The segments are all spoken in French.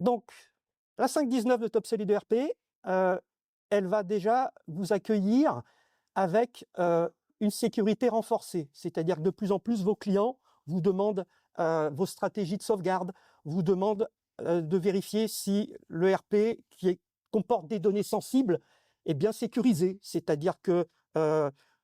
Donc, la 5.19 de TopSolid ERP, elle va déjà vous accueillir avec une sécurité renforcée. C'est-à-dire que de plus en plus, vos clients vous demandent vos stratégies de sauvegarde, vous demandent de vérifier si le RP comporte des données sensibles est bien sécurisé. C'est-à-dire que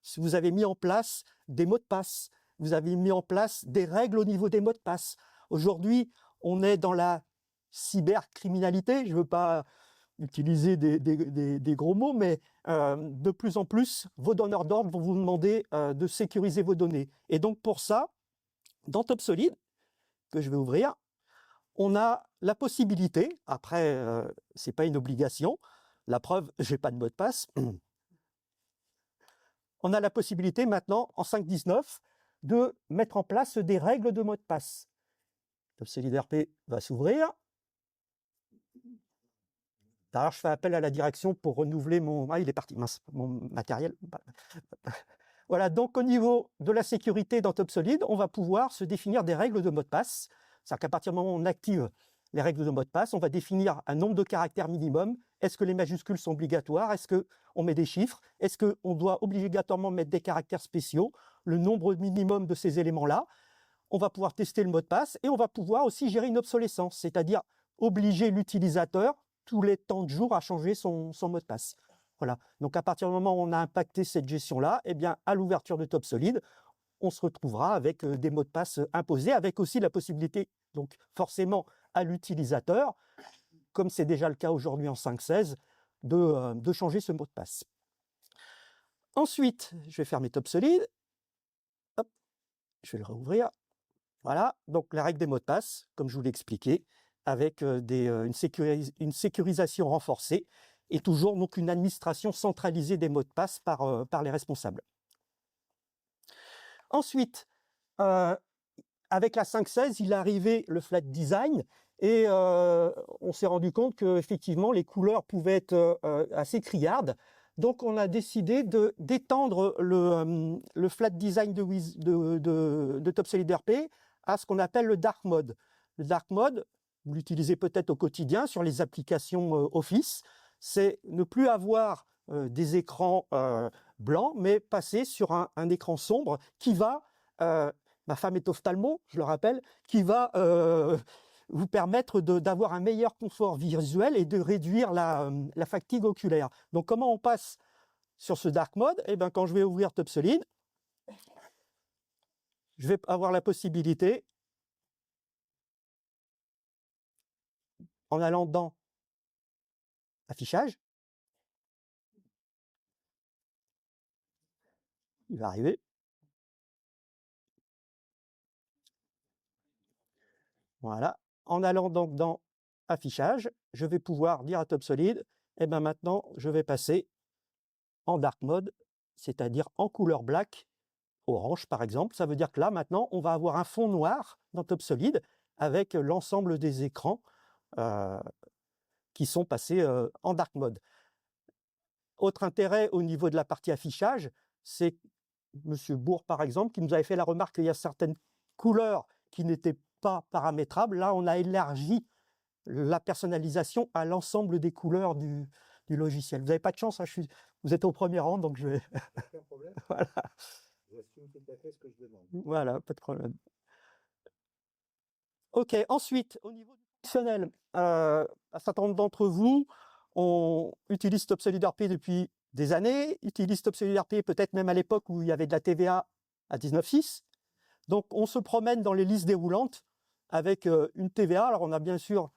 si vous avez mis en place des mots de passe, vous avez mis en place des règles au niveau des mots de passe. Aujourd'hui, on est dans la cybercriminalité. Je ne veux pas utiliser des gros mots, mais de plus en plus, vos donneurs d'ordre vont vous demander de sécuriser vos données. Et donc pour ça, dans TopSolid, que je vais ouvrir, on a la possibilité, après, c'est pas une obligation, la preuve, j'ai pas de mot de passe, on a la possibilité maintenant, en 5.19, de mettre en place des règles de mot de passe. TopSolid RP va s'ouvrir. D'ailleurs, je fais appel à la direction pour renouveler mon... Ah, il est parti, mince, mon matériel. Voilà, donc au niveau de la sécurité dans TopSolid, on va pouvoir se définir des règles de mot de passe. C'est-à-dire qu'à partir du moment où on active les règles de mot de passe, on va définir un nombre de caractères minimum. Est-ce que les majuscules sont obligatoires? Est-ce qu'on met des chiffres? Est-ce qu'on doit obligatoirement mettre des caractères spéciaux? Le nombre minimum de ces éléments-là. On va pouvoir tester le mot de passe et on va pouvoir aussi gérer une obsolescence, c'est-à-dire obliger l'utilisateur tous les temps de jour à changer son mot de passe. Voilà. Donc à partir du moment où on a impacté cette gestion-là, eh bien à l'ouverture de TopSolid, on se retrouvera avec des mots de passe imposés, avec aussi la possibilité, donc forcément à l'utilisateur, comme c'est déjà le cas aujourd'hui en 5.16, de changer ce mot de passe. Ensuite, je vais fermer TopSolid. Hop, je vais le rouvrir. Voilà, donc la règle des mots de passe, comme je vous l'ai expliqué, avec une sécurisation renforcée et toujours donc une administration centralisée des mots de passe par les responsables. Ensuite, avec la 5.16, il est arrivé le flat design et on s'est rendu compte qu'effectivement les couleurs pouvaient être assez criardes. Donc on a décidé d'étendre le flat design de TopSolid RP à ce qu'on appelle le dark mode. Le dark mode, vous l'utilisez peut-être au quotidien sur les applications Office, c'est ne plus avoir des écrans blancs, mais passer sur un écran sombre qui va, ma femme est ophtalmo, je le rappelle, qui va vous permettre d'avoir un meilleur confort visuel et de réduire la fatigue oculaire. Donc comment on passe sur ce dark mode? Eh bien, quand je vais ouvrir TopSolid, je vais avoir la possibilité, en allant dans affichage, il va arriver. Voilà. En allant donc dans affichage, je vais pouvoir dire à TopSolid, eh bien maintenant, je vais passer en dark mode, c'est-à-dire en couleur black, orange par exemple. Ça veut dire que là, maintenant, on va avoir un fond noir dans TopSolid avec l'ensemble des écrans qui sont passés en dark mode. Autre intérêt au niveau de la partie affichage, c'est Monsieur Bourg, par exemple, qui nous avait fait la remarque qu'il y a certaines couleurs qui n'étaient pas paramétrables. Là, on a élargi la personnalisation à l'ensemble des couleurs du logiciel. Vous n'avez pas de chance, hein, vous êtes au premier rang, donc je vais... Aucun problème. Voilà. J'assume tout à fait ce que je demande. Voilà, pas de problème. Ok, ensuite, au niveau du fonctionnel, un certain nombre d'entre vous utilisent TopSolid RP depuis des années, utilisent TopSolid RP peut-être même à l'époque où il y avait de la TVA à 19.6. Donc on se promène dans les listes déroulantes avec une TVA. Alors on a bien sûr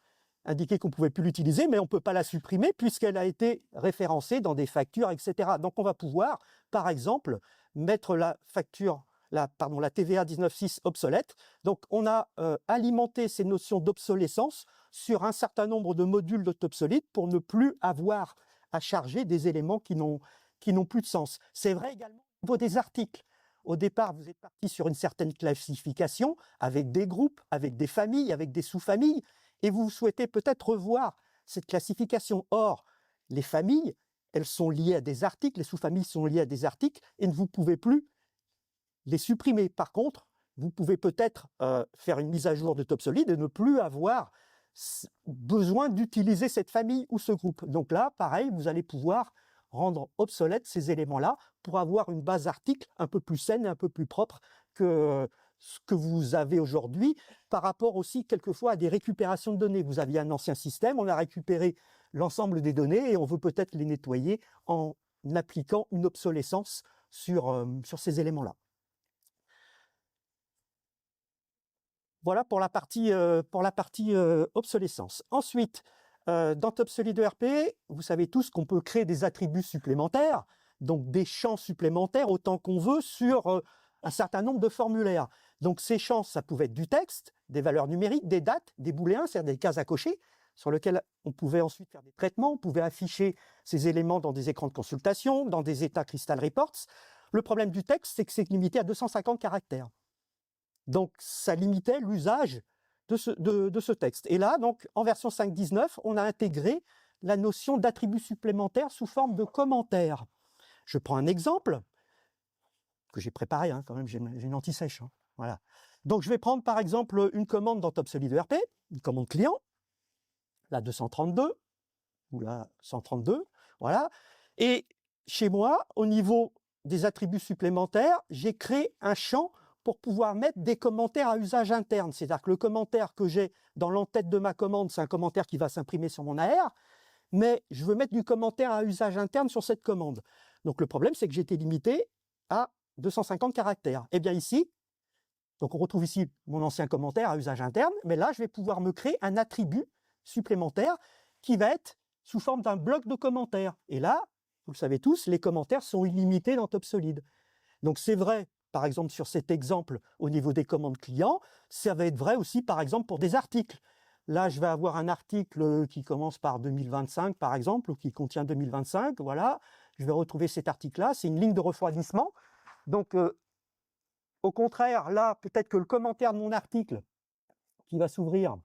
indiqué qu'on ne pouvait plus l'utiliser, mais on ne peut pas la supprimer puisqu'elle a été référencée dans des factures, etc. Donc on va pouvoir, par exemple, mettre la TVA 19.6 obsolète. Donc on a alimenté ces notions d'obsolescence sur un certain nombre de modules de TopSolid pour ne plus avoir à charger des éléments qui n'ont plus de sens. C'est vrai également au niveau des articles. Au départ, vous êtes parti sur une certaine classification avec des groupes, avec des familles, avec des sous-familles, et vous souhaitez peut-être revoir cette classification. Or, les familles, elles sont liées à des articles, les sous-familles sont liées à des articles, et vous ne pouvez plus les supprimer. Par contre, vous pouvez peut-être faire une mise à jour de TopSolid et ne plus avoir besoin d'utiliser cette famille ou ce groupe. Donc là, pareil, vous allez pouvoir rendre obsolètes ces éléments-là pour avoir une base article un peu plus saine et un peu plus propre que ce que vous avez aujourd'hui, par rapport aussi quelquefois à des récupérations de données. Vous aviez un ancien système, on a récupéré l'ensemble des données et on veut peut-être les nettoyer en appliquant une obsolescence sur ces éléments-là. Voilà pour la partie obsolescence. Ensuite, dans TopSolid ERP, vous savez tous qu'on peut créer des attributs supplémentaires, donc des champs supplémentaires autant qu'on veut sur un certain nombre de formulaires. Donc ces champs, ça pouvait être du texte, des valeurs numériques, des dates, des booléens, c'est-à-dire des cases à cocher, sur lesquelles on pouvait ensuite faire des traitements, on pouvait afficher ces éléments dans des écrans de consultation, dans des états Crystal Reports. Le problème du texte, c'est que c'est limité à 250 caractères. Donc ça limitait l'usage de ce texte. Et là, donc, en version 5.19, on a intégré la notion d'attributs supplémentaires sous forme de commentaires. Je prends un exemple que j'ai préparé, quand même, j'ai une anti-sèche. Voilà. Donc je vais prendre par exemple une commande dans TopSolid ERP, une commande client, la 232 ou la 132, voilà. Et chez moi, au niveau des attributs supplémentaires, j'ai créé un champ pour pouvoir mettre des commentaires à usage interne. C'est-à-dire que le commentaire que j'ai dans l'entête de ma commande, c'est un commentaire qui va s'imprimer sur mon AR, mais je veux mettre du commentaire à usage interne sur cette commande. Donc le problème, c'est que j'étais limité à 250 caractères. Et bien ici, donc on retrouve ici mon ancien commentaire à usage interne, mais là, je vais pouvoir me créer un attribut supplémentaire qui va être sous forme d'un bloc de commentaires. Et là, vous le savez tous, les commentaires sont illimités dans TopSolid. Donc c'est vrai, par exemple, sur cet exemple au niveau des commandes clients, ça va être vrai aussi, par exemple, pour des articles. Là, je vais avoir un article qui commence par 2025, par exemple, ou qui contient 2025, voilà. Je vais retrouver cet article-là, c'est une ligne de refroidissement. Donc, au contraire, là, peut-être que le commentaire de mon article qui va s'ouvrir,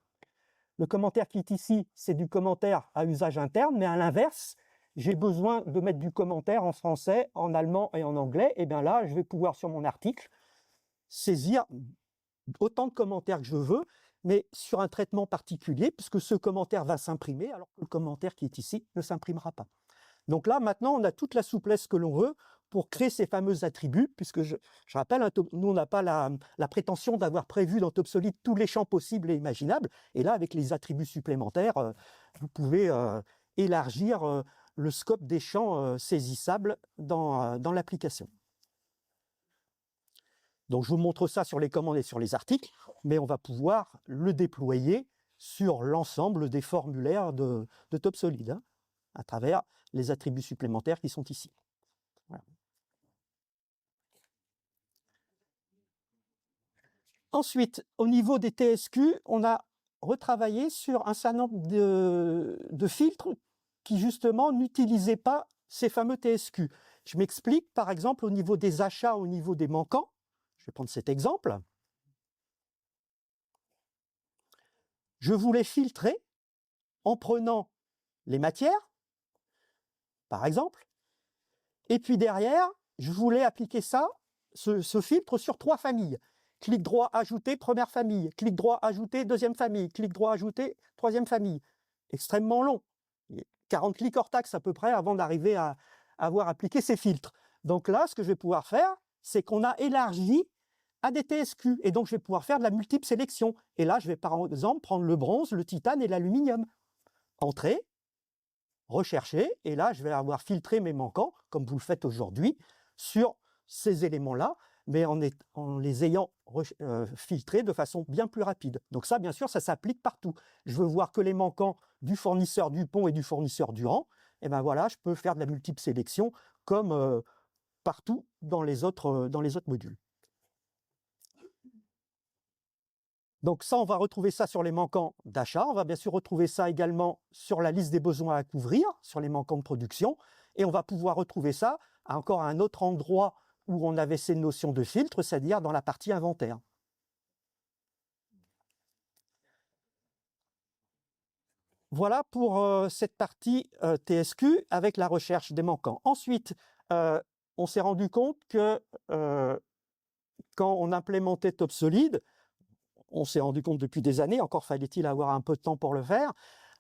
le commentaire qui est ici, c'est du commentaire à usage interne, mais à l'inverse, j'ai besoin de mettre du commentaire en français, en allemand et en anglais. Et bien là, je vais pouvoir, sur mon article, saisir autant de commentaires que je veux, mais sur un traitement particulier, puisque ce commentaire va s'imprimer, alors que le commentaire qui est ici ne s'imprimera pas. Donc là, maintenant, on a toute la souplesse que l'on veut pour créer ces fameux attributs, puisque je rappelle, nous, on n'a pas la prétention d'avoir prévu dans TopSolid tous les champs possibles et imaginables. Et là, avec les attributs supplémentaires, vous pouvez élargir le scope des champs saisissables dans l'application. Donc, je vous montre ça sur les commandes et sur les articles, mais on va pouvoir le déployer sur l'ensemble des formulaires de TopSolid, à travers les attributs supplémentaires qui sont ici. Voilà. Ensuite, au niveau des TSQ, on a retravaillé sur un certain nombre de filtres qui, justement, n'utilisaient pas ces fameux TSQ. Je m'explique, par exemple, au niveau des achats, au niveau des manquants. Je vais prendre cet exemple. Je voulais filtrer en prenant les matières, par exemple, et puis derrière, je voulais appliquer ça, ce filtre sur 3 familles. Clic droit ajouter, première famille. Clic droit ajouter, deuxième famille. Clic droit ajouter, troisième famille. Extrêmement long. 40 clics hors taxe à peu près avant d'arriver à avoir appliqué ces filtres. Donc là, ce que je vais pouvoir faire, c'est qu'on a élargi à des TSQ. Et donc, je vais pouvoir faire de la multiple sélection. Et là, je vais par exemple prendre le bronze, le titane et l'aluminium. Entrer, rechercher, et là, je vais avoir filtré mes manquants, comme vous le faites aujourd'hui, sur ces éléments-là, mais en les ayant filtrés de façon bien plus rapide. Donc ça, bien sûr, ça s'applique partout. Je veux voir que les manquants du fournisseur Dupont et du fournisseur Durand, et ben voilà, je peux faire de la multiple sélection comme partout dans les autres modules. Donc ça, on va retrouver ça sur les manquants d'achat. On va bien sûr retrouver ça également sur la liste des besoins à couvrir, sur les manquants de production. Et on va pouvoir retrouver ça encore à un autre endroit où on avait ces notions de filtre, c'est-à-dire dans la partie inventaire. Voilà pour cette partie TSQ avec la recherche des manquants. Ensuite, on s'est rendu compte que quand on implémentait TopSolid, on s'est rendu compte depuis des années, encore fallait-il avoir un peu de temps pour le faire,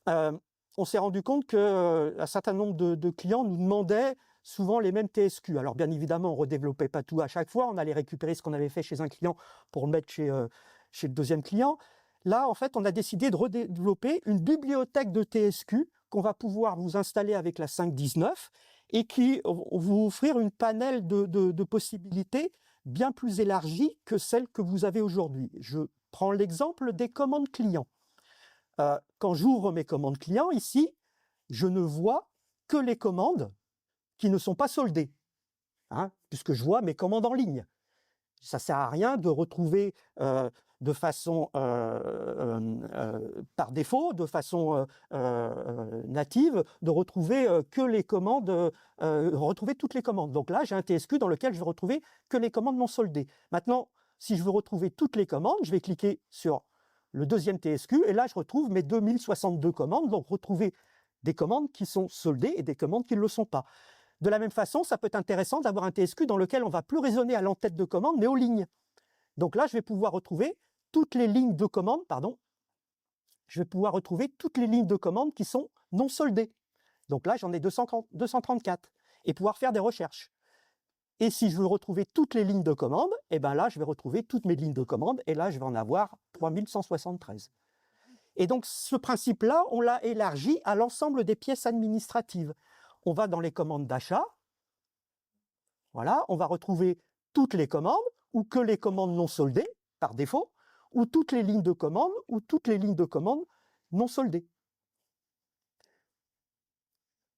on s'est rendu compte qu'un certain nombre de clients nous demandaient souvent les mêmes TSQ. Alors bien évidemment, on ne redéveloppait pas tout à chaque fois, on allait récupérer ce qu'on avait fait chez un client pour le mettre chez le deuxième client. Là, en fait, on a décidé de redévelopper une bibliothèque de TSQ qu'on va pouvoir vous installer avec la 5.19 et qui vous offrir une panel de possibilités bien plus élargie que celle que vous avez aujourd'hui. Je prends l'exemple des commandes clients. Quand j'ouvre mes commandes clients, ici, je ne vois que les commandes qui ne sont pas soldées, puisque je vois mes commandes en ligne. Ça ne sert à rien de retrouver de façon par défaut, de façon native, de retrouver que les commandes, retrouver toutes les commandes. Donc là, j'ai un TSQ dans lequel je vais retrouver que les commandes non soldées. Maintenant, si je veux retrouver toutes les commandes, je vais cliquer sur le deuxième TSQ et là, je retrouve mes 2062 commandes. Donc, retrouver des commandes qui sont soldées et des commandes qui ne le sont pas. De la même façon, ça peut être intéressant d'avoir un TSQ dans lequel on ne va plus raisonner à l'entête de commande, mais aux lignes. Donc là, je vais pouvoir retrouver toutes les lignes de commande, je vais pouvoir retrouver toutes les lignes de commande qui sont non soldées. Donc là, j'en ai 234 et pouvoir faire des recherches. Et si je veux retrouver toutes les lignes de commande, eh ben là, je vais retrouver toutes mes lignes de commande et là, je vais en avoir 3173. Et donc, ce principe-là, on l'a élargi à l'ensemble des pièces administratives. On va dans les commandes d'achat. Voilà, on va retrouver toutes les commandes ou que les commandes non soldées, par défaut, ou toutes les lignes de commande ou toutes les lignes de commande non soldées.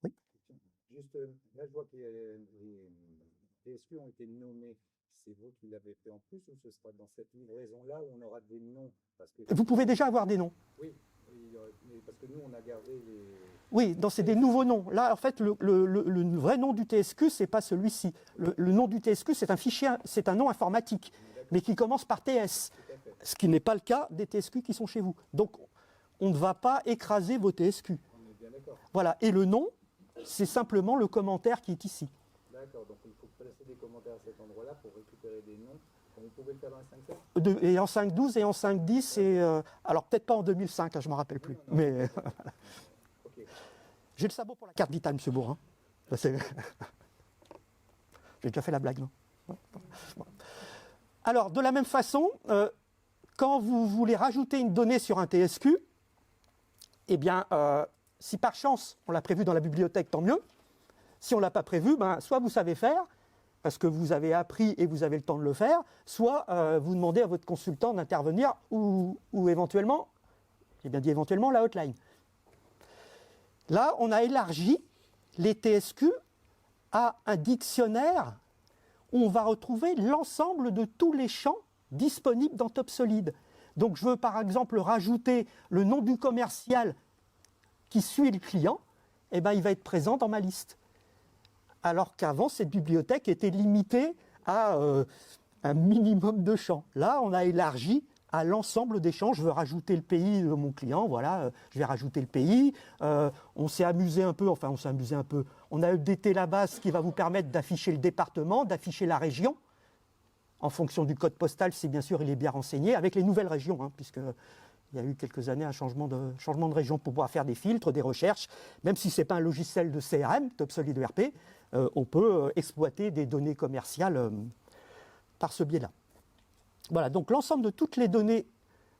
Oui. Juste, là, je vois que les TSQ ont été nommés. C'est vous qui l'avez fait en plus ou ce sera dans cette livraison-là où on aura des noms parce que... Vous pouvez déjà avoir des noms. Oui, parce que nous, on a gardé les... Oui, c'est des nouveaux noms. Là, en fait, le vrai nom du TSQ, ce n'est pas celui-ci. Le nom du TSQ, c'est un fichier, c'est un nom informatique, mais qui commence par TS, ce qui n'est pas le cas des TSQ qui sont chez vous. Donc, on ne va pas écraser vos TSQ. On est bien d'accord. Voilà, et le nom, c'est simplement le commentaire qui est ici. D'accord, donc il faut placer des commentaires à cet endroit-là pour récupérer des noms. Vous pouvez le faire dans la 5.7 et en 5.12 et en 5.10, et alors peut-être pas en 2005, là, je ne me rappelle plus. Non. Mais Okay. J'ai le sabot pour la carte vitale, M. Bourrin. J'ai déjà fait la blague, non? Alors, de la même façon, quand vous voulez rajouter une donnée sur un TSQ, eh bien, si par chance on l'a prévu dans la bibliothèque, tant mieux. Si on ne l'a pas prévu, soit vous savez faire, parce que vous avez appris et vous avez le temps de le faire, soit vous demandez à votre consultant d'intervenir ou éventuellement, j'ai bien dit éventuellement, la hotline. Là, on a élargi les TSQ à un dictionnaire où on va retrouver l'ensemble de tous les champs disponibles dans TopSolid. Donc, je veux par exemple rajouter le nom du commercial qui suit le client, eh ben, il va être présent dans ma liste. Alors qu'avant, cette bibliothèque était limitée à un minimum de champs. Là, on a élargi à l'ensemble des champs. Je veux rajouter le pays de mon client, voilà, je vais rajouter le pays. On s'est amusé un peu, on a updaté la base qui va vous permettre d'afficher le département, d'afficher la région, en fonction du code postal, si bien sûr il est bien renseigné, avec les nouvelles régions, puisque il y a eu quelques années un changement de région pour pouvoir faire des filtres, des recherches. Même si ce n'est pas un logiciel de CRM, TopSolid ERP, on peut exploiter des données commerciales par ce biais-là. Voilà, donc l'ensemble de toutes les données,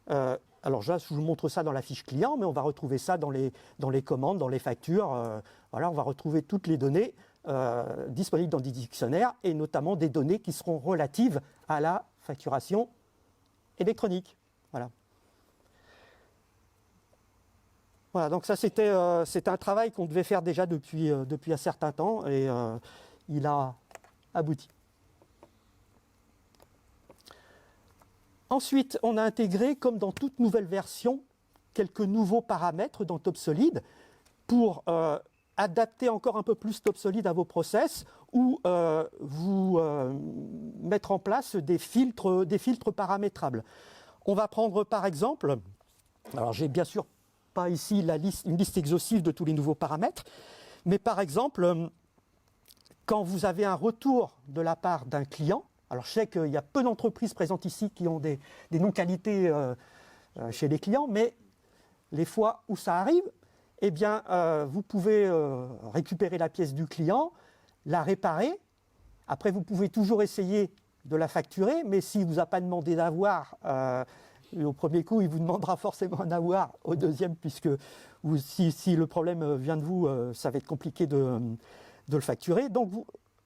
alors là, je vous montre ça dans la fiche client, mais on va retrouver ça dans les commandes, dans les factures. Voilà, on va retrouver toutes les données disponibles dans des dictionnaires, et notamment des données qui seront relatives à la facturation électronique. Voilà. Voilà, donc ça c'était un travail qu'on devait faire déjà depuis un certain temps, et il a abouti. Ensuite, on a intégré, comme dans toute nouvelle version, quelques nouveaux paramètres dans TopSolid pour adapter encore un peu plus TopSolid à vos process, ou vous mettre en place des filtres paramétrables. On va prendre par exemple, alors j'ai bien sûr pas ici une liste exhaustive de tous les nouveaux paramètres, mais par exemple, quand vous avez un retour de la part d'un client, Alors je sais qu'il y a peu d'entreprises présentes ici qui ont des non-qualités chez les clients, mais les fois où ça arrive, eh bien, vous pouvez récupérer la pièce du client, la réparer. Après, vous pouvez toujours essayer de la facturer, mais s'il ne vous a pas demandé d'avoir, au premier coup, il vous demandera forcément un avoir au deuxième, puisque si le problème vient de vous, ça va être compliqué de le facturer. Donc,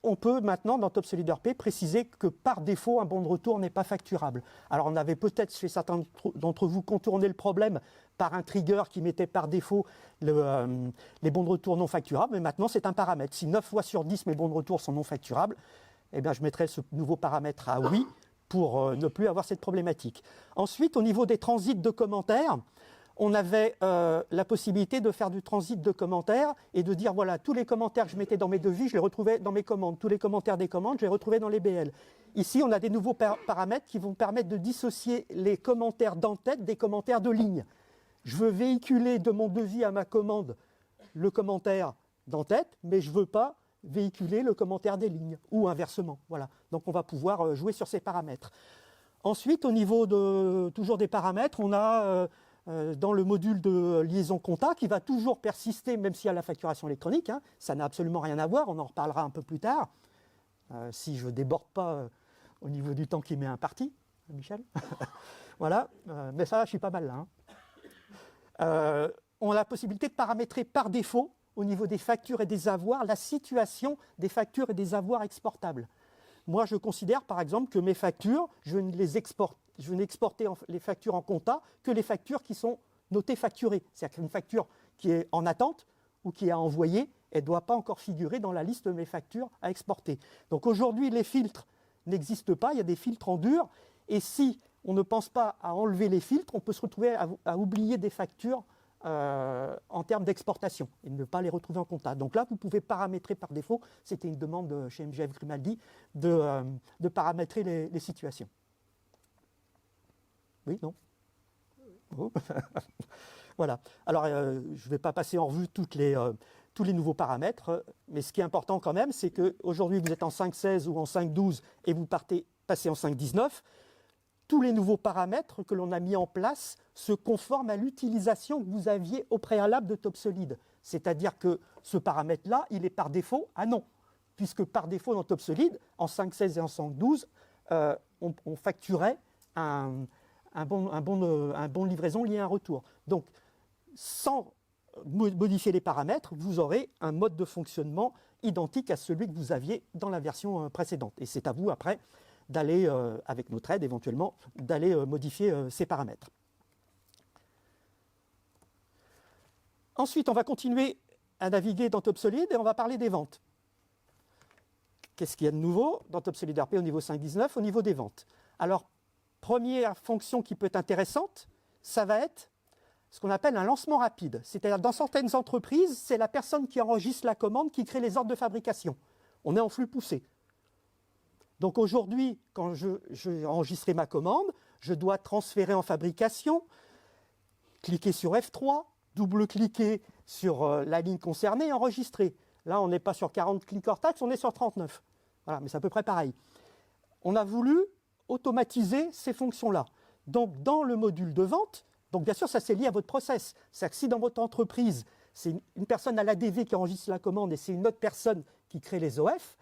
on peut maintenant, dans TopSolid.ERP, préciser que par défaut, un bon de retour n'est pas facturable. Alors, on avait peut-être chez certains d'entre vous contourné le problème par un trigger qui mettait par défaut les bons de retour non facturables, mais maintenant, c'est un paramètre. Si 9 fois sur 10, mes bons de retour sont non facturables, eh bien, je mettrai ce nouveau paramètre à oui pour ne plus avoir cette problématique. Ensuite, au niveau des transits de commentaires, on avait la possibilité de faire du transit de commentaires et de dire, voilà, tous les commentaires que je mettais dans mes devis, je les retrouvais dans mes commandes. Tous les commentaires des commandes, je les retrouvais dans les BL. Ici, on a des nouveaux paramètres qui vont permettre de dissocier les commentaires d'en-tête des commentaires de ligne. Je veux véhiculer de mon devis à ma commande le commentaire d'en-tête, mais je ne veux pas véhiculer le commentaire des lignes, ou inversement. Voilà. Donc on va pouvoir jouer sur ces paramètres. Ensuite, au niveau toujours des paramètres, on a dans le module de liaison compta qui va toujours persister, même s'il y a la facturation électronique. Hein, ça n'a absolument rien à voir, on en reparlera un peu plus tard, si je ne déborde pas au niveau du temps qui m'est imparti, Michel. Voilà, mais ça, je suis pas mal là. Hein. On a la possibilité de paramétrer par défaut, au niveau des factures et des avoirs, la situation des factures et des avoirs exportables. Moi, je considère par exemple que mes factures, je n'exporter les factures en compta que les factures qui sont notées facturées. C'est-à-dire qu'une facture qui est en attente ou qui est à envoyer, elle ne doit pas encore figurer dans la liste de mes factures à exporter. Donc aujourd'hui, les filtres n'existent pas, il y a des filtres en dur, et si on ne pense pas à enlever les filtres, on peut se retrouver à oublier des factures en termes d'exportation et ne pas les retrouver en compta. Donc là, vous pouvez paramétrer par défaut, c'était une demande chez MGF Grimaldi, de paramétrer les situations. Oui, non? Oh. Voilà. Alors, je ne vais pas passer en revue tous les nouveaux paramètres, mais ce qui est important quand même, c'est qu'aujourd'hui, vous êtes en 5.16 ou en 5.12 et vous passez en 5.19. Tous les nouveaux paramètres que l'on a mis en place se conforment à l'utilisation que vous aviez au préalable de TopSolid. C'est-à-dire que ce paramètre-là, il est par défaut à non. Puisque par défaut dans TopSolid, en 5.16 et en 5.12, on facturait un bon livraison lié à un retour. Donc, sans modifier les paramètres, vous aurez un mode de fonctionnement identique à celui que vous aviez dans la version précédente. Et c'est à vous, après, d'aller, avec notre aide éventuellement, d'aller modifier ces paramètres. Ensuite, on va continuer à naviguer dans TopSolid et on va parler des ventes. Qu'est-ce qu'il y a de nouveau dans TopSolid.ERP au niveau 5.19, au niveau des ventes? Alors, première fonction qui peut être intéressante, ça va être ce qu'on appelle un lancement rapide. C'est-à-dire, dans certaines entreprises, c'est la personne qui enregistre la commande qui crée les ordres de fabrication. On est en flux poussé. Donc aujourd'hui, quand je enregistrerai ma commande, je dois transférer en fabrication, cliquer sur F3, double-cliquer sur la ligne concernée et enregistrer. Là, on n'est pas sur 40 clics hors taxe, on est sur 39. Voilà, mais c'est à peu près pareil. On a voulu automatiser ces fonctions-là. Donc, dans le module de vente, donc bien sûr, ça c'est lié à votre process. C'est-à-dire que si dans votre entreprise, c'est une personne à l'ADV qui enregistre la commande et c'est une autre personne qui crée les OF,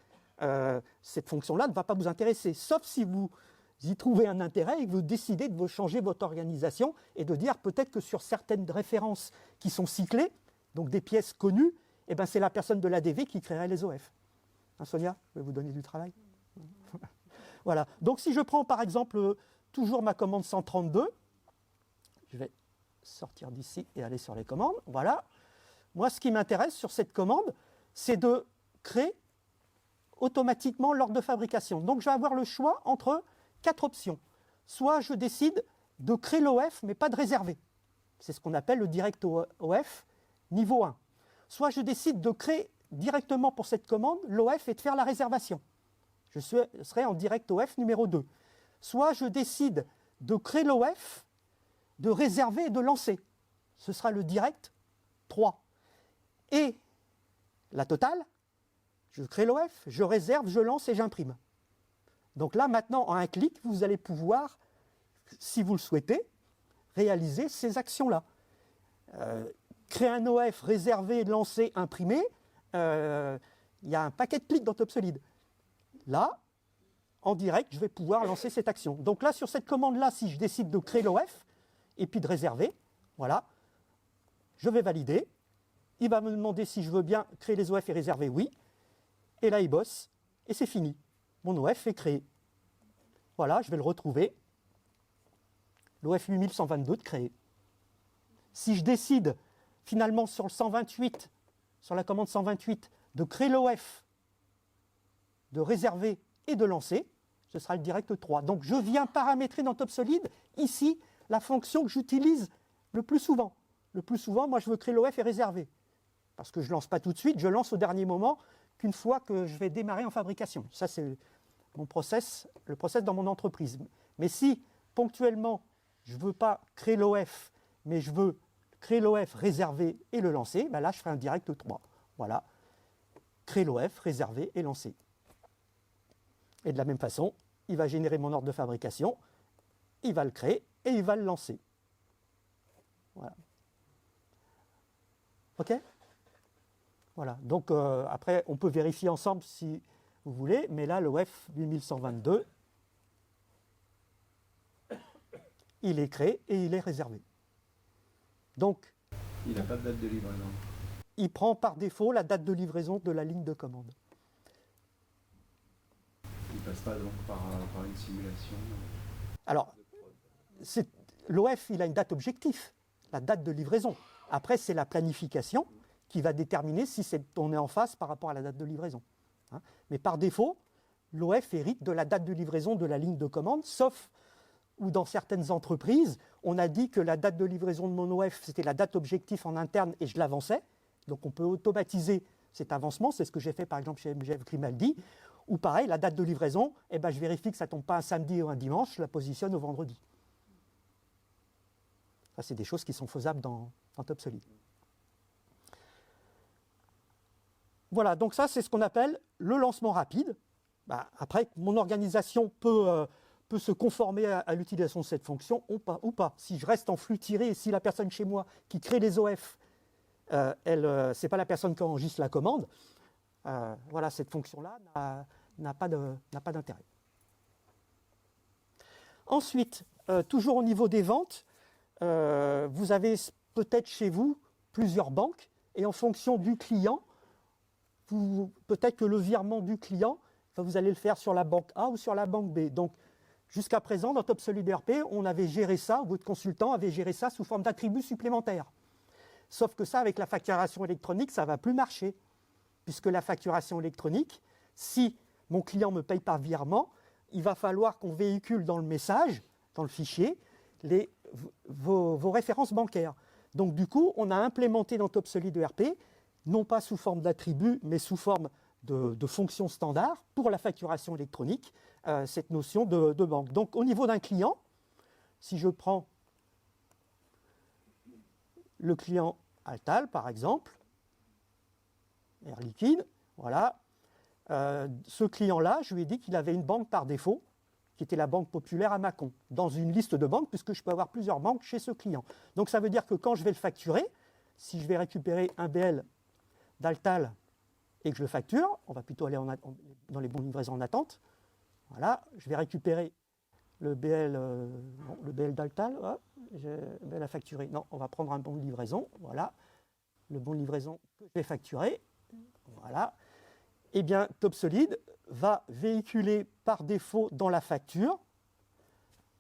cette fonction-là ne va pas vous intéresser, sauf si vous y trouvez un intérêt et que vous décidez de changer votre organisation et de dire peut-être que sur certaines références qui sont cyclées, donc des pièces connues, eh ben c'est la personne de l'ADV qui créerait les OF. Hein, Sonia, je vais vous donner du travail. Voilà. Donc si je prends par exemple toujours ma commande 132, je vais sortir d'ici et aller sur les commandes. Voilà. Moi, ce qui m'intéresse sur cette commande, c'est de créer automatiquement l'ordre de fabrication. Donc, je vais avoir le choix entre 4 options. Soit je décide de créer l'OF, mais pas de réserver. C'est ce qu'on appelle le direct OF niveau 1. Soit je décide de créer directement pour cette commande l'OF et de faire la réservation. Je serai en direct OF numéro 2. Soit je décide de créer l'OF, de réserver et de lancer. Ce sera le direct 3. Et la totale, je crée l'OF, je réserve, je lance et j'imprime. Donc là, maintenant, en un clic, vous allez pouvoir, si vous le souhaitez, réaliser ces actions-là. Créer un OF, réserver, lancer, imprimer, il y a un paquet de clics dans TopSolid. Là, en direct, je vais pouvoir lancer cette action. Donc là, sur cette commande-là, si je décide de créer l'OF et puis de réserver, voilà, je vais valider. Il va me demander si je veux bien créer les OF et réserver, oui. Et là, il bosse et c'est fini. Mon OF est créé. Voilà, je vais le retrouver. L'OF 8122 de créer. Si je décide finalement sur le 128, sur la commande 128, de créer l'OF, de réserver et de lancer, ce sera le direct 3. Donc je viens paramétrer dans TopSolid, ici, la fonction que j'utilise le plus souvent. Le plus souvent, moi je veux créer l'OF et réserver. Parce que je ne lance pas tout de suite, je lance au dernier moment, qu'une fois que je vais démarrer en fabrication. Ça c'est mon process, le process dans mon entreprise. Mais si ponctuellement, je ne veux pas créer l'OF, mais je veux créer l'OF, réserver et le lancer, ben là je ferai un direct 3. Voilà, créer l'OF, réserver et lancer. Et de la même façon, il va générer mon ordre de fabrication, il va le créer et il va le lancer. Voilà. OK? Voilà. Donc après, on peut vérifier ensemble si vous voulez, mais là, l'OF 8122, il est créé et il est réservé. Donc, il n'a pas de date de livraison. Il prend par défaut la date de livraison de la ligne de commande. Il ne passe pas donc par une simulation. Alors, l'OF, il a une date objectif, la date de livraison. Après, c'est la planification qui va déterminer si on est en phase par rapport à la date de livraison. Hein. Mais par défaut, l'OF hérite de la date de livraison de la ligne de commande, sauf où dans certaines entreprises, on a dit que la date de livraison de mon OF, c'était la date objectif en interne et je l'avançais. Donc on peut automatiser cet avancement, c'est ce que j'ai fait par exemple chez MGF Grimaldi, ou pareil, la date de livraison, je vérifie que ça ne tombe pas un samedi ou un dimanche, je la positionne au vendredi. Ça, c'est des choses qui sont faisables dans TopSolid. Voilà, donc ça, c'est ce qu'on appelle le lancement rapide. Après, mon organisation peut se conformer à l'utilisation de cette fonction ou pas. Si je reste en flux tiré et si la personne chez moi qui crée les OF, ce n'est pas la personne qui enregistre la commande, voilà, cette fonction-là n'a pas d'intérêt. Ensuite, toujours au niveau des ventes, vous avez peut-être chez vous plusieurs banques et en fonction du client, peut-être que le virement du client, vous allez le faire sur la banque A ou sur la banque B. Donc, jusqu'à présent, dans TopSolid ERP, on avait géré ça, votre consultant avait géré ça sous forme d'attributs supplémentaires. Sauf que ça, avec la facturation électronique, ça ne va plus marcher. Puisque la facturation électronique, si mon client me paye par virement, il va falloir qu'on véhicule dans le message, dans le fichier, vos références bancaires. Donc du coup, on a implémenté dans TopSolid ERP, non pas sous forme d'attributs, mais sous forme de fonctions standards pour la facturation électronique, cette notion de banque. Donc au niveau d'un client, si je prends le client Altal par exemple, Air Liquide, voilà, ce client-là, je lui ai dit qu'il avait une banque par défaut, qui était la Banque Populaire à Mâcon, dans une liste de banques, puisque je peux avoir plusieurs banques chez ce client. Donc ça veut dire que quand je vais le facturer, si je vais récupérer un BL d'Altal et que je le facture, on va plutôt aller dans les bons de livraison en attente, voilà, je vais récupérer le BL d'Altal, BL à facturer. Non, on va prendre un bon de livraison, voilà, le bon de livraison que je vais facturer, voilà. Eh bien, TopSolid va véhiculer par défaut dans la facture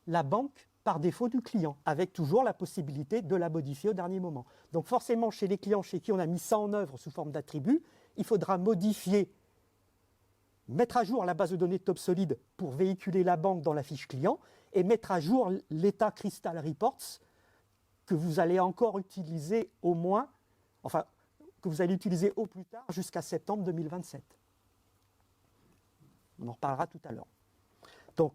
la banque par défaut du client, avec toujours la possibilité de la modifier au dernier moment. Donc forcément, chez les clients chez qui on a mis ça en œuvre sous forme d'attribut, il faudra modifier, mettre à jour la base de données de TopSolid pour véhiculer la banque dans la fiche client et mettre à jour l'état Crystal Reports que vous allez encore utiliser au moins, enfin, que vous allez utiliser au plus tard jusqu'à septembre 2027. On en reparlera tout à l'heure. Donc,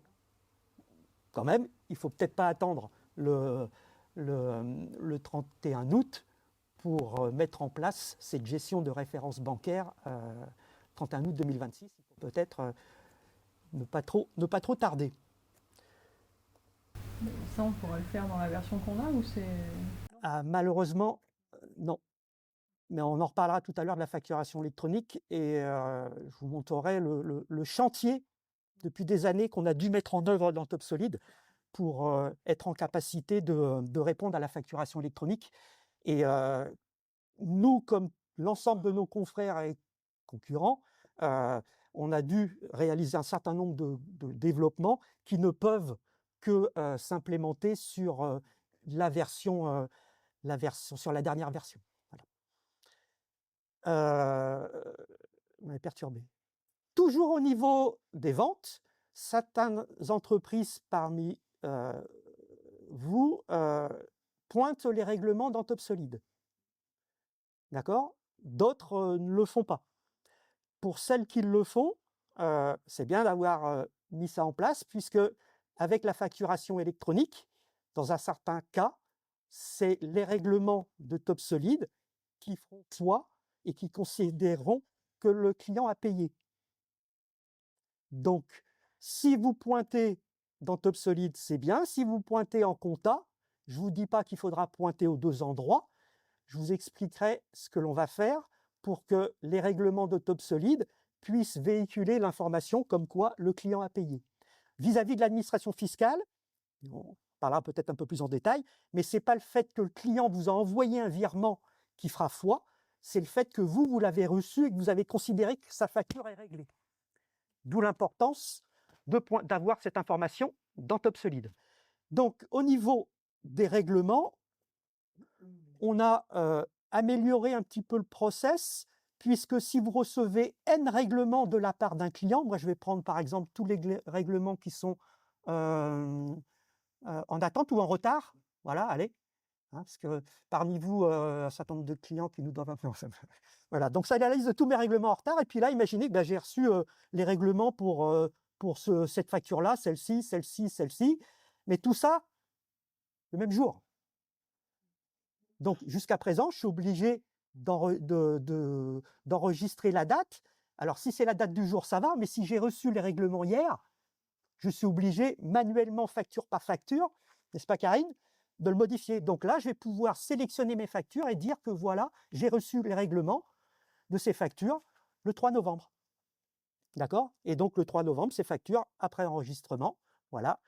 quand même, il ne faut peut-être pas attendre le 31 août pour mettre en place cette gestion de référence bancaire 31 août 2026. Il faut peut-être ne pas trop tarder. Ça, on pourrait le faire dans la version qu'on a ou c'est... Ah, malheureusement, non. Mais on en reparlera tout à l'heure de la facturation électronique et je vous montrerai le chantier depuis des années qu'on a dû mettre en œuvre dans TopSolid pour être en capacité de répondre à la facturation électronique. Et nous, comme l'ensemble de nos confrères et concurrents, on a dû réaliser un certain nombre de développements qui ne peuvent que s'implémenter sur la dernière version. Voilà. On est perturbé. Toujours au niveau des ventes, certaines entreprises parmi vous pointent les règlements dans TopSolid. D'accord? D'autres ne le font pas. Pour celles qui le font, c'est bien d'avoir mis ça en place, puisque avec la facturation électronique, dans un certain cas, c'est les règlements de TopSolid qui feront foi et qui considéreront que le client a payé. Donc, si vous pointez dans TopSolid, c'est bien. Si vous pointez en compta, je ne vous dis pas qu'il faudra pointer aux deux endroits. Je vous expliquerai ce que l'on va faire pour que les règlements de TopSolid puissent véhiculer l'information comme quoi le client a payé. Vis-à-vis de l'administration fiscale, on parlera peut-être un peu plus en détail, mais ce n'est pas le fait que le client vous a envoyé un virement qui fera foi, c'est le fait que vous l'avez reçu et que vous avez considéré que sa facture est réglée. D'où l'importance d'avoir cette information dans TopSolid. Donc, au niveau des règlements, on a amélioré un petit peu le process, puisque si vous recevez N règlements de la part d'un client, moi je vais prendre par exemple tous les règlements qui sont en attente ou en retard, voilà, allez, hein, parce que parmi vous, un certain nombre de clients qui nous doivent... Voilà, donc ça analyse de tous mes règlements en retard, et puis là, imaginez que j'ai reçu les règlements pour cette facture-là, celle-ci, celle-ci, celle-ci, mais tout ça le même jour. Donc, jusqu'à présent, je suis obligé d'enregistrer la date. Alors, si c'est la date du jour, ça va, mais si j'ai reçu les règlements hier, je suis obligé, manuellement, facture par facture, n'est-ce pas, Karine, de le modifier. Donc là, je vais pouvoir sélectionner mes factures et dire que voilà, j'ai reçu les règlements de ces factures le 3 novembre. D'accord? Et donc, le 3 novembre, ces factures, après enregistrement, voilà,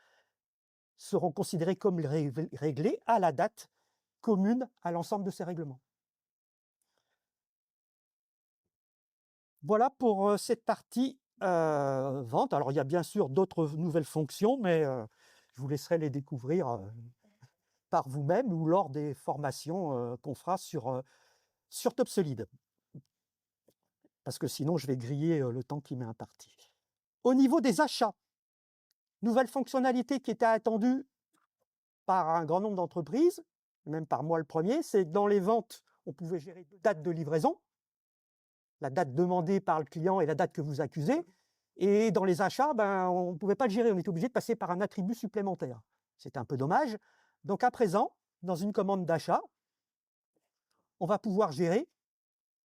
seront considérées comme réglées à la date commune à l'ensemble de ces règlements. Voilà pour cette partie vente. Alors, il y a bien sûr d'autres nouvelles fonctions, mais je vous laisserai les découvrir par vous-même ou lors des formations qu'on fera sur TopSolid. Parce que sinon, je vais griller le temps qui m'est imparti. Au niveau des achats, nouvelle fonctionnalité qui était attendue par un grand nombre d'entreprises, même par moi le premier, c'est que dans les ventes, on pouvait gérer deux dates de livraison, la date demandée par le client et la date que vous accusez. Et dans les achats, on ne pouvait pas le gérer, on était obligé de passer par un attribut supplémentaire. C'était un peu dommage. Donc à présent, dans une commande d'achat, on va pouvoir gérer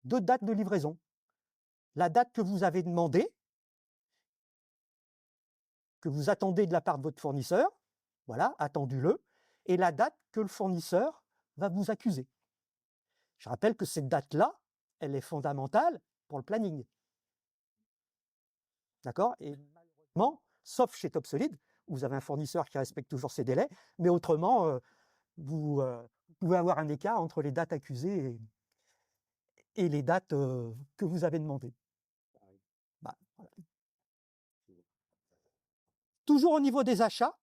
deux dates de livraison. La date que vous avez demandée, que vous attendez de la part de votre fournisseur, voilà, attendu-le, et la date que le fournisseur va vous accuser. Je rappelle que cette date-là, elle est fondamentale pour le planning. D'accord? Et malheureusement, sauf chez TopSolid, où vous avez un fournisseur qui respecte toujours ses délais, mais autrement, vous pouvez avoir un écart entre les dates accusées et les dates que vous avez demandées. Voilà. Toujours au niveau des achats,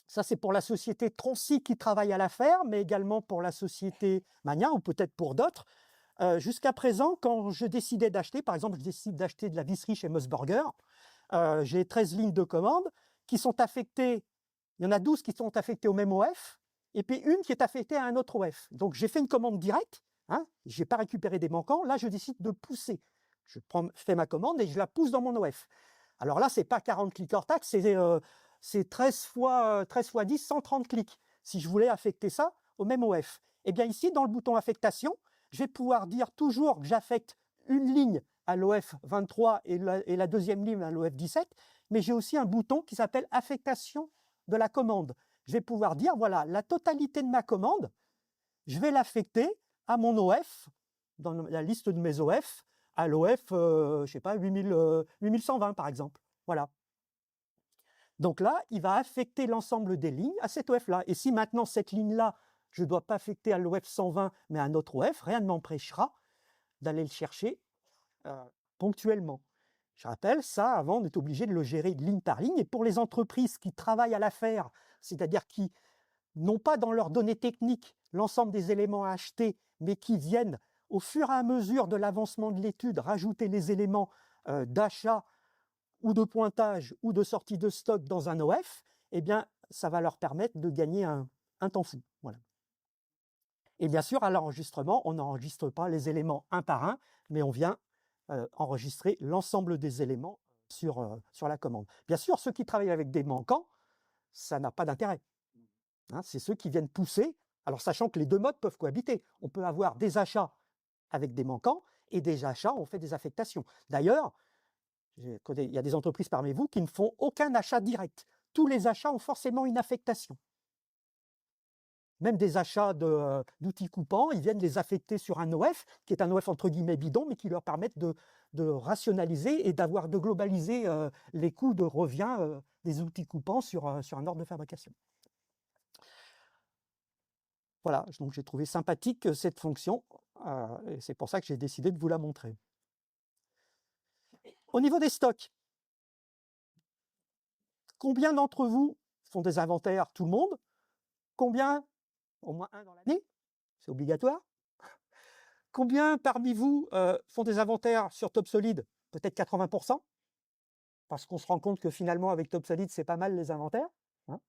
ça c'est pour la société Troncy qui travaille à l'affaire, mais également pour la société Mania, ou peut-être pour d'autres. Jusqu'à présent, quand je décidais d'acheter, par exemple, je décide d'acheter de la visserie chez Mossburger, j'ai 13 lignes de commande qui sont affectées, il y en a 12 qui sont affectées au même OF, et puis une qui est affectée à un autre OF. Donc j'ai fait une commande directe, hein, je n'ai pas récupéré des manquants, là je décide de pousser. Je fais ma commande et je la pousse dans mon OF. Alors là, ce n'est pas 40 clics hors taxe, c'est 13 fois 10, 130 clics, si je voulais affecter ça au même OF. Et bien ici, dans le bouton affectation, je vais pouvoir dire toujours que j'affecte une ligne à l'OF 23 et la deuxième ligne à l'OF 17, mais j'ai aussi un bouton qui s'appelle affectation de la commande. Je vais pouvoir dire, voilà, la totalité de ma commande, je vais l'affecter à mon OF, dans la liste de mes OF, à l'OF, je sais pas, 8120 par exemple. Voilà. Donc là, il va affecter l'ensemble des lignes à cet OF-là. Et si maintenant cette ligne-là, je ne dois pas affecter à l'OF 120, mais à un autre OF, rien ne m'empêchera d'aller le chercher ponctuellement. Je rappelle, ça, avant, on est obligé de le gérer ligne par ligne. Et pour les entreprises qui travaillent à l'affaire, c'est-à-dire qui n'ont pas dans leurs données techniques l'ensemble des éléments à acheter, mais qui viennent, au fur et à mesure de l'avancement de l'étude, rajouter les éléments d'achat ou de pointage ou de sortie de stock dans un OF, eh bien, ça va leur permettre de gagner un temps fou. Voilà. Et bien sûr, à l'enregistrement, on n'enregistre pas les éléments un par un, mais on vient enregistrer l'ensemble des éléments sur la commande. Bien sûr, ceux qui travaillent avec des manquants, ça n'a pas d'intérêt. Hein, c'est ceux qui viennent pousser, alors sachant que les deux modes peuvent cohabiter. On peut avoir des achats avec des manquants et des achats, on fait des affectations. D'ailleurs, il y a des entreprises parmi vous qui ne font aucun achat direct. Tous les achats ont forcément une affectation. Même des achats d'outils coupants, ils viennent les affecter sur un OF, qui est un OF entre guillemets bidon, mais qui leur permettent de rationaliser et de globaliser les coûts de revient des outils coupants sur un ordre de fabrication. Voilà, donc j'ai trouvé sympathique cette fonction, et c'est pour ça que j'ai décidé de vous la montrer. Au niveau des stocks, combien d'entre vous font des inventaires? Tout le monde? Combien? Au moins un dans l'année? C'est obligatoire. Combien parmi vous font des inventaires sur TopSolid? Peut-être 80%, parce qu'on se rend compte que finalement, avec TopSolid, c'est pas mal les inventaires. Hein.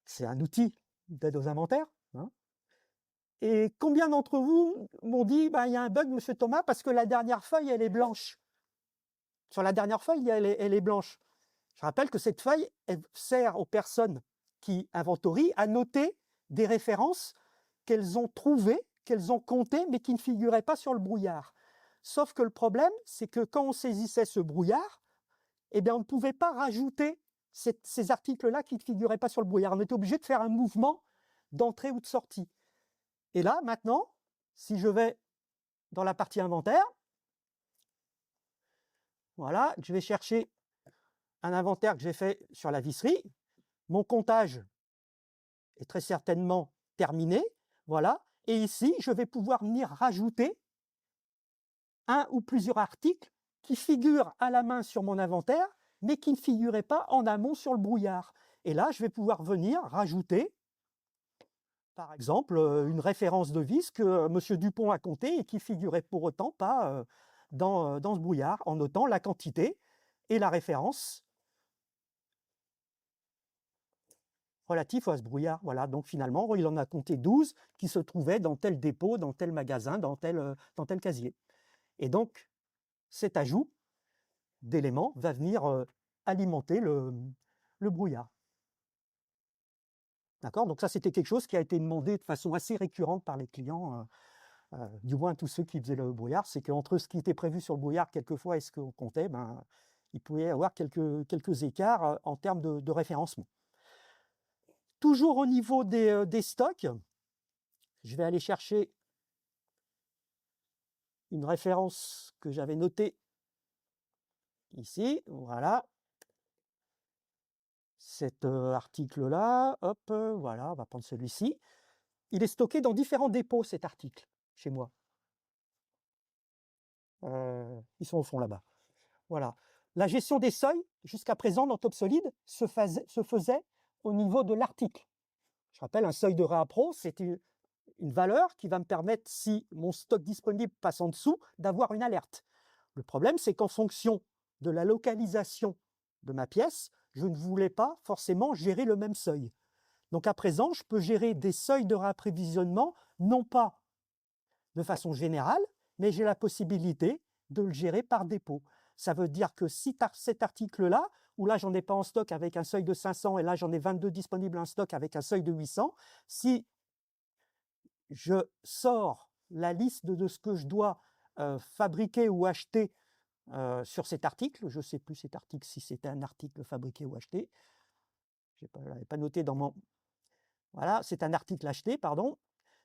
C'est un outil d'aide aux inventaires. Hein. Et combien d'entre vous m'ont dit, il y a un bug, monsieur Thomas, parce que la dernière feuille, elle est blanche. Sur la dernière feuille, elle est blanche. Je rappelle que cette feuille, elle sert aux personnes qui inventorient à noter des références qu'elles ont trouvées, qu'elles ont comptées, mais qui ne figuraient pas sur le brouillard. Sauf que le problème, c'est que quand on saisissait ce brouillard, eh bien, on ne pouvait pas rajouter ces articles-là qui ne figuraient pas sur le brouillard. On était obligé de faire un mouvement d'entrée ou de sortie. Et là, maintenant, si je vais dans la partie inventaire, voilà, je vais chercher un inventaire que j'ai fait sur la visserie. Mon comptage est très certainement terminé. Voilà. Et ici, je vais pouvoir venir rajouter un ou plusieurs articles qui figurent à la main sur mon inventaire, mais qui ne figuraient pas en amont sur le brouillard. Et là, je vais pouvoir venir rajouter, par exemple, une référence de vis que M. Dupont a comptée et qui ne figurait pour autant pas dans ce brouillard, en notant la quantité et la référence relatif à ce brouillard. Voilà, donc finalement, il en a compté 12 qui se trouvaient dans tel dépôt, dans tel magasin, dans tel casier. Et donc, cet ajout d'éléments va venir alimenter le brouillard. D'accord? Donc ça, c'était quelque chose qui a été demandé de façon assez récurrente par les clients, du moins tous ceux qui faisaient le brouillard, c'est qu'entre ce qui était prévu sur le brouillard quelquefois et ce qu'on comptait, il pouvait y avoir quelques écarts en termes de référencement. Toujours au niveau des stocks, je vais aller chercher une référence que j'avais notée ici, voilà. Cet article-là, hop, voilà, on va prendre celui-ci. Il est stocké dans différents dépôts, cet article, chez moi. Ils sont au fond là-bas. Voilà. La gestion des seuils, jusqu'à présent, dans TopSolid, se faisait au niveau de l'article. Je rappelle, un seuil de REAPRO, c'est une valeur qui va me permettre, si mon stock disponible passe en dessous, d'avoir une alerte. Le problème, c'est qu'en fonction de la localisation de ma pièce, je ne voulais pas forcément gérer le même seuil. Donc à présent, je peux gérer des seuils de réapprovisionnement, non pas de façon générale, mais j'ai la possibilité de le gérer par dépôt. Ça veut dire que si cet article-là, où là j'en ai pas en stock avec un seuil de 500 et là j'en ai 22 disponibles en stock avec un seuil de 800, si je sors la liste de ce que je dois fabriquer ou acheter sur cet article. Je ne sais plus cet article si c'était un article fabriqué ou acheté. Je ne l'avais pas noté dans mon... Voilà, c'est un article acheté, pardon.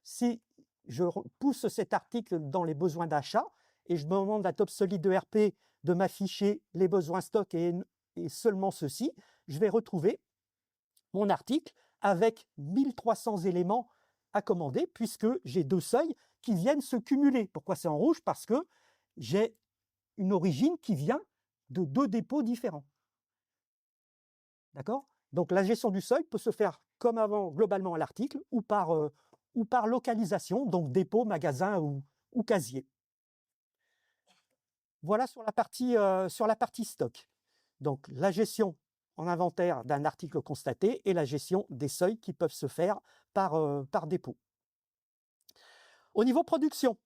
Si je pousse cet article dans les besoins d'achat et je demande à TopSolid ERP de m'afficher les besoins stock et seulement ceci, je vais retrouver mon article avec 1300 éléments à commander puisque j'ai 2 seuils qui viennent se cumuler. Pourquoi c'est en rouge? Parce que j'ai une origine qui vient de 2 dépôts différents. D'accord? Donc la gestion du seuil peut se faire comme avant globalement à l'article ou par localisation, donc dépôt, magasin ou casier. Voilà sur la partie stock. Donc la gestion en inventaire d'un article constaté et la gestion des seuils qui peuvent se faire par dépôt. Au niveau production,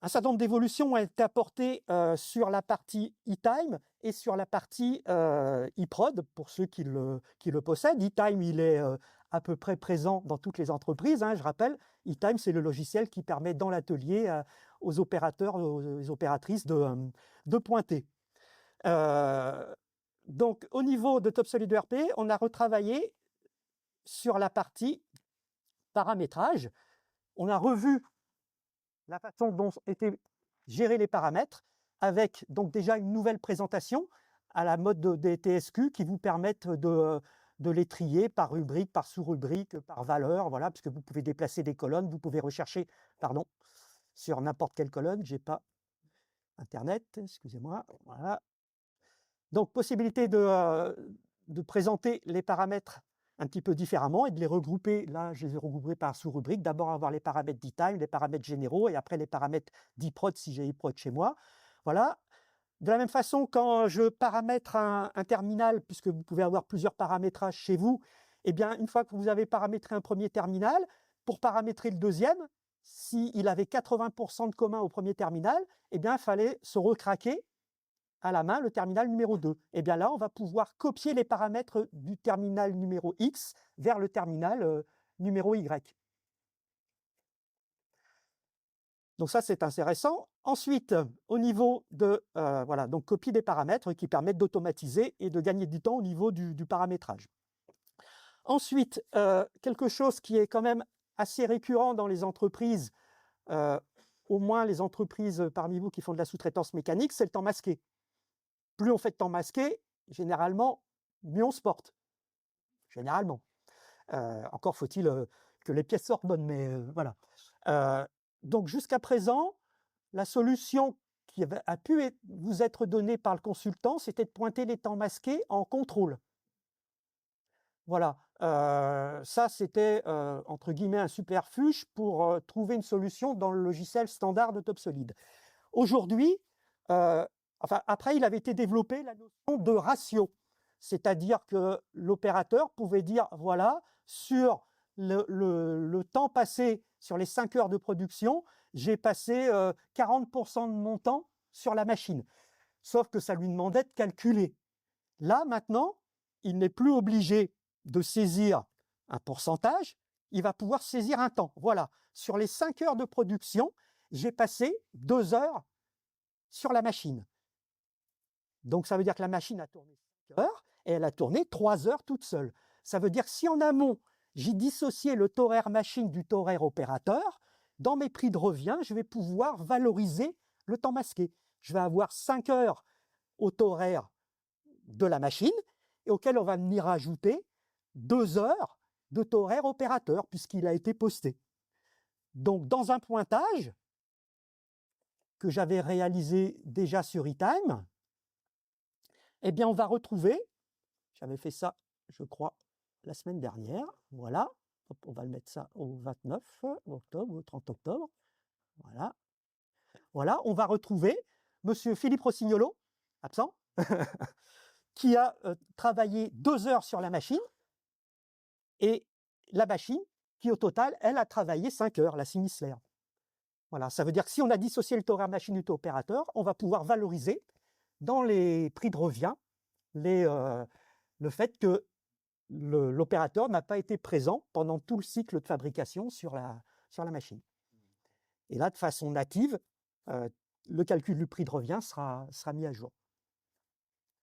un certain nombre d'évolutions ont été apportées sur la partie eTime et sur la partie eProd, pour ceux qui le possèdent. eTime, il est à peu près présent dans toutes les entreprises. Hein, je rappelle, eTime, c'est le logiciel qui permet dans l'atelier aux opérateurs, aux opératrices de pointer. Donc, au niveau de TopSolid ERP, on a retravaillé sur la partie paramétrage. On a revu la façon dont étaient gérés les paramètres, avec donc déjà une nouvelle présentation à la mode des TSQ qui vous permettent de les trier par rubrique, par sous-rubrique, par valeur, voilà, puisque vous pouvez déplacer des colonnes, vous pouvez rechercher, sur n'importe quelle colonne, j'ai pas Internet, excusez-moi, voilà. Donc, possibilité de présenter les paramètres un petit peu différemment et de les regrouper. Là, je les ai regroupés par sous-rubrique. D'abord, avoir les paramètres d'eTime, les paramètres généraux et après les paramètres d'eProd si j'ai eProd chez moi. Voilà. De la même façon, quand je paramètre un terminal, puisque vous pouvez avoir plusieurs paramétrages chez vous, eh bien, une fois que vous avez paramétré un premier terminal, pour paramétrer le deuxième, s'il avait 80% de commun au premier terminal, eh bien, il fallait se recraquer à la main le terminal numéro 2. Et bien là, on va pouvoir copier les paramètres du terminal numéro X vers le terminal numéro Y. Donc ça, c'est intéressant. Ensuite, au niveau de voilà, donc copie des paramètres qui permettent d'automatiser et de gagner du temps au niveau du paramétrage. Ensuite, quelque chose qui est quand même assez récurrent dans les entreprises, au moins les entreprises parmi vous qui font de la sous-traitance mécanique, c'est le temps masqué. Plus on fait de temps masqué, généralement, mieux on se porte. Généralement. Encore faut-il que les pièces sortent bonnes, mais voilà. Donc jusqu'à présent, la solution qui a pu vous être donnée par le consultant, c'était de pointer les temps masqués en contrôle. Voilà. Ça, c'était, entre guillemets, un superfuge pour trouver une solution dans le logiciel standard de TopSolid. Aujourd'hui, après, il avait été développé la notion de ratio, c'est-à-dire que l'opérateur pouvait dire, voilà, sur le temps passé sur les 5 heures de production, j'ai passé 40% de mon temps sur la machine. Sauf que ça lui demandait de calculer. Là, maintenant, il n'est plus obligé de saisir un pourcentage, il va pouvoir saisir un temps. Voilà, sur les 5 heures de production, j'ai passé 2 heures sur la machine. Donc, ça veut dire que la machine a tourné 5 heures et elle a tourné 3 heures toute seule. Ça veut dire que si en amont, j'ai dissocié le taux horaire machine du taux horaire opérateur, dans mes prix de revient, je vais pouvoir valoriser le temps masqué. Je vais avoir 5 heures au taux horaire de la machine et auquel on va venir ajouter 2 heures de taux horaire opérateur puisqu'il a été posté. Donc, dans un pointage que j'avais réalisé déjà sur eTime, eh bien, on va retrouver, j'avais fait ça, je crois, la semaine dernière, voilà, hop, on va le mettre ça au 29 octobre, au 30 octobre, voilà. Voilà, on va retrouver monsieur Philippe Rossignolo, absent, qui a travaillé 2 heures sur la machine, et la machine qui, au total, elle a travaillé 5 heures, la Sinisler. Voilà, ça veut dire que si on a dissocié le taux horaire machine du taux opérateur, on va pouvoir valoriser dans les prix de revient le fait que l'opérateur n'a pas été présent pendant tout le cycle de fabrication sur la machine. Et là, de façon native, le calcul du prix de revient sera mis à jour.